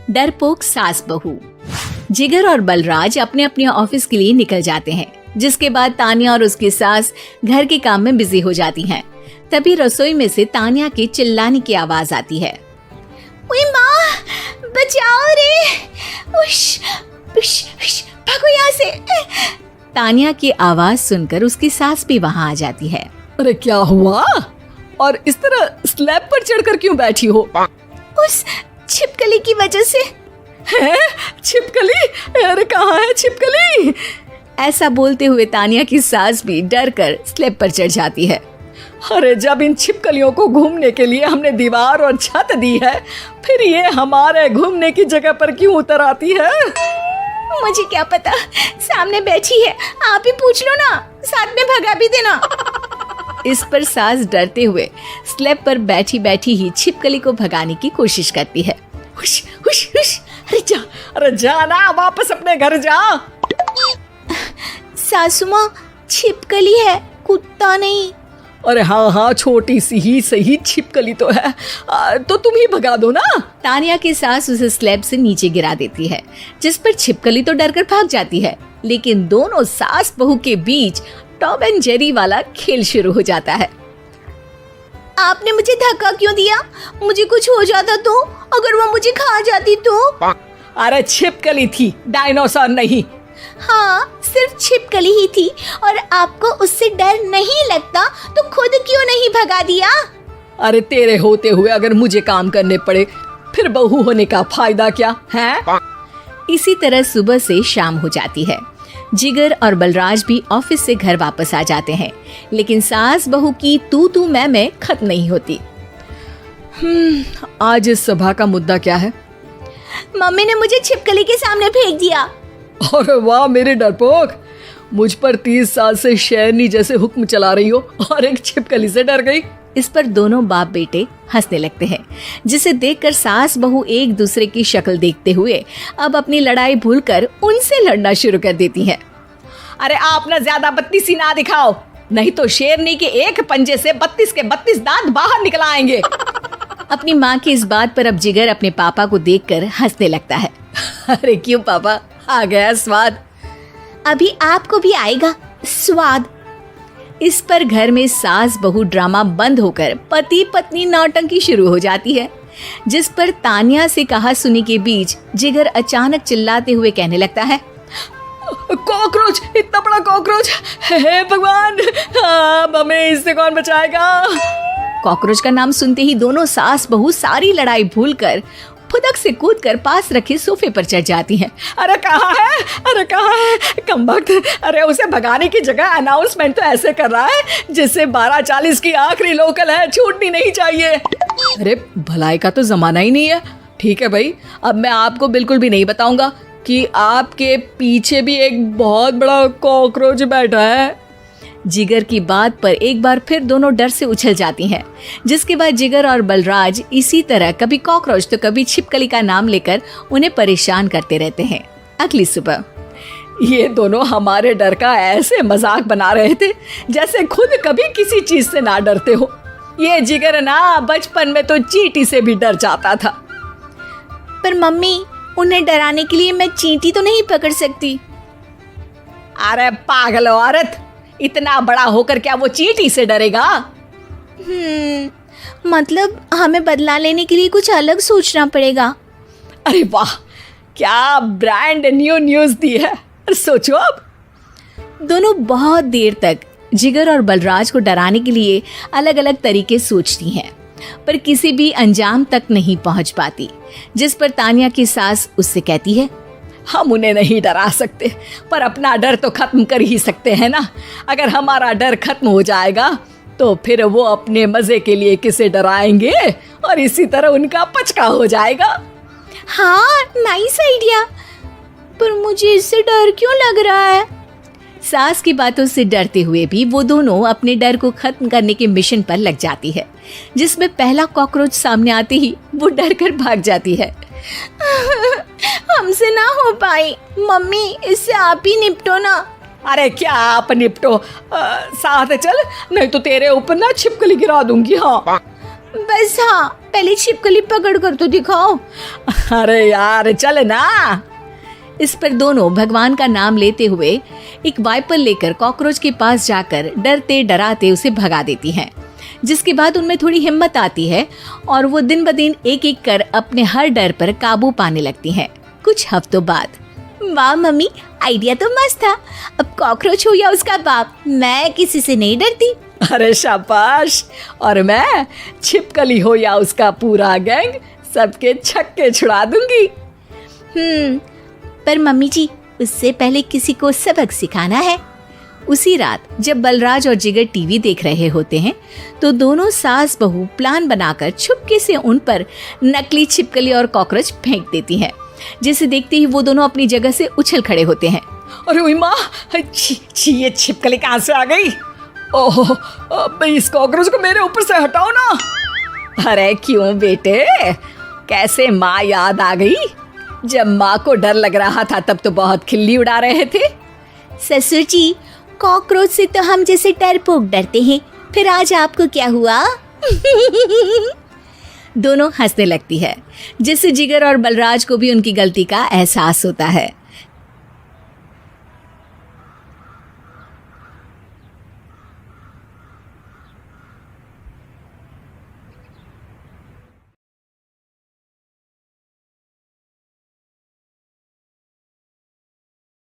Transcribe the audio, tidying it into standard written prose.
डरपोक सास बहू। जिगर और बलराज अपने अपने ऑफिस के लिए निकल जाते हैं, जिसके बाद तान्या और उसकी सास घर के काम में बिजी हो जाती हैं। तभी रसोई में से तान्या के चिल्लाने की आवाज आती है। ओए माँ, बचाओ रे, उश, उश, उश, भागो यहाँ से। तान्या की आवाज सुनकर उसकी सास भी वहाँ आ जाती है। अरे क्या हुआ? और इस तरह स्लैब पर चढ़कर क्यों बैठी हो? उस छिपकली की वजह से। है? छिपकली? अरे कहाँ है छिपकली? ऐसा बोलते हुए तान्या की सास भी डर कर स्लैब पर चढ़ जाती है। अरे जब इन छिपकलियों को घूमने के लिए हमने दीवार और छत दी है, फिर ये हमारे घूमने की जगह पर क्यों उतर आती है? मुझे क्या पता, सामने बैठी है, आप ही पूछ लो ना, साथ में भगा भी देना। इस पर सास डरते हुए स्लैब पर बैठी बैठी ही छिपकली को भगाने की कोशिश करती है। हुश, हुश, हुश, अरे जा ना, वापस अपने घर जा। सासू माँ, छिपकली है, कुत्ता नहीं। अरे हाँ, छोटी सी ही सही छिपकली तो है, तो तुम ही भगा दो ना। तान्या की सास उसे स्लैब से नीचे गिरा देती है, जिस पर छिपकली तो डरकर भाग जाती है। लेकिन दोनों सास बहू के बीच टॉम एंड जेरी वाला खेल शुरू हो जाता है। आपने मुझे धक्का क्यों दिया? मुझे कुछ हो जाता तो? अगर वो मुझे खा जाती तो? अरे छिपकली थी, डायनासोर नहीं। हाँ, सिर्फ छिपकली ही थी, और आपको उससे डर नहीं लगता तो खुद क्यों नहीं भगा दिया? अरे तेरे होते हुए अगर मुझे काम करने पड़े, फिर बहू होने का फायदा क्या है? इसी तरह सुबह से शाम हो जाती है। जिगर और बलराज भी ऑफिस से घर वापस आ जाते हैं, लेकिन सास बहू की तू मैं खत्म नहीं होती। आज इस सभा का मुद्दा क्या है? मम्मी ने मुझे छिपकली के सामने फेंक दिया। अरे वाह मेरे डरपोक, मुझ पर 30 साल से शेरनी जैसे हुक्म चला रही हो और एक छिपकली से डर गई। इस पर दोनों बाप बेटे हंसने लगते हैं, जिसे देखकर सास बहू एक दूसरे की शक्ल देखते हुए अब अपनी लड़ाई भूलकर उनसे लड़ना शुरू कर देती हैं। अरे आप ना ज्यादा बत्तीसी ना दिखाओ, नहीं तो शेरनी के एक पंजे से 32 के 32 दांत बाहर निकल आएंगे। अपनी माँ की इस बात पर अब जिगर अपने पापा को देखकर हंसने लगता है। अरे क्यों पापा, आ गया स्वाद? अभी आपको भी आएगा स्वाद। इस पर घर में सास बहू ड्रामा बंद होकर पति पत्नी नौटंकी शुरू हो जाती है, जिस पर तान्या से कहा सुनी के बीच जिगर अचानक चिल्लाते हुए कहने लगता है। कॉकरोच, इतना बड़ा कॉकरोच! हे भगवान, हमें इससे कौन बचाएगा? कॉकरोच का नाम सुनते ही दोनों सास बहू सारी लड़ाई भूलकर फुदक से कूदकर पास रखे सोफे पर चढ़ जाती हैं। अरे कहाँ है? अरे कहाँ है कमबख्त? अरे उसे भगाने की जगह अनाउंसमेंट तो ऐसे कर रहा है जिससे 12:40 की आखिरी लोकल है, छूटनी नहीं चाहिए। अरे भलाई का तो जमाना ही नहीं है। ठीक है भाई, अब मैं आपको बिल्कुल भी नहीं बताऊंगा कि आपके पीछे भी एक बहुत बड़ा कॉकरोच बैठा है। जिगर की बात पर एक बार फिर दोनों डर से उछल जाती हैं, जिसके बाद जिगर और बलराज इसी तरह कभी कॉकरोच तो कभी छिपकली का नाम लेकर उन्हें परेशान करते रहते हैं। अगली सुबह ये दोनों हमारे डर का ऐसे मजाक बना रहे थे जैसे खुद कभी किसी चीज से ना डरते हो। ये जिगर ना बचपन में तो चींटी से भी डर जाता था। पर मम्मी, उन्हें डराने के लिए मैं चींटी तो नहीं पकड़ सकती। अरे पागल औरत, इतना बड़ा होकर क्या वो चींटी से डरेगा? मतलब हमें बदला लेने के लिए कुछ अलग सोचना पड़ेगा। अरे वाह, क्या ब्रांड न्यू न्यूज़ दी है। सोचो अब। दोनों बहुत देर तक जिगर और बलराज को डराने के लिए अलग अलग तरीके सोचती हैं, पर किसी भी अंजाम तक नहीं पहुंच पाती, जिस पर तान्या की सास उससे कहती है। हम उन्हें नहीं डरा सकते, पर अपना डर तो खत्म कर ही सकते हैं ना। अगर हमारा डर खत्म हो जाएगा तो फिर वो अपने मजे के लिए किसे डराएंगे और इसी तरह उनका पचका हो जाएगा। हाँ, नाइस आइडिया, पर मुझे इससे डर क्यों लग रहा है? सास की बातों से डरते हुए भी वो दोनों अपने डर को खत्म करने के मिशन पर लग जाती है, जिसमें पहला कॉकरोच सामने आते ही वो डर कर भाग जाती है। हमसे ना हो पाई मम्मी, इससे आप ही निपटो ना। अरे क्या आप निपटो, साथ चल, नहीं तो तेरे ऊपर ना छिपकली गिरा दूंगी। हाँ बस हाँ, पहले छिपकली पकड़ कर तो दिखाओ। अरे यार चल ना। इस पर दोनों भगवान का नाम लेते हुए एक वाइपर लेकर कॉकरोच के पास जाकर डरते डराते उसे भगा देती हैं, जिसके बाद उनमें थोड़ी हिम्मत आती है और वो दिन ब दिन एक एक कर अपने हर डर पर काबू पाने लगती हैं। कुछ हफ्तों बाद, वाह मम्मी, आइडिया तो मस्त था। अब कॉकरोच हो या उसका बाप, मैं किसी से नहीं डरती। अरे शाबाश। और मैं छिपकली हो या उसका पूरा गैंग, सबके छक्के छुड़ा दूंगी। पर मम्मी जी, उससे पहले किसी को सबक सिखाना है। उसी रात जब बलराज और जिगर टीवी देख रहे होते हैं तो दोनों सास बहू प्लान बनाकर छुपके से उन पर नकली छिपकली और कॉकरोच फेंक देती हैं, जिसे देखते ही वो दोनों अपनी जगह से उछल खड़े होते हैं। अरे ओए माँ, छी ये छिपकली कहाँ से आ गई? ओहो, अब इस कॉकरोच को मेरे ऊपर से हटाओ ना। अरे क्यों बेटे, कैसे माँ याद आ गई? जब माँ को डर लग रहा था तब तो बहुत खिल्ली उड़ा रहे थे। ससुर जी, कॉकरोच से तो हम जैसे डरपोक डरते हैं, फिर आज आपको क्या हुआ? दोनों हंसने लगती है, जिससे जिगर और बलराज को भी उनकी गलती का एहसास होता है।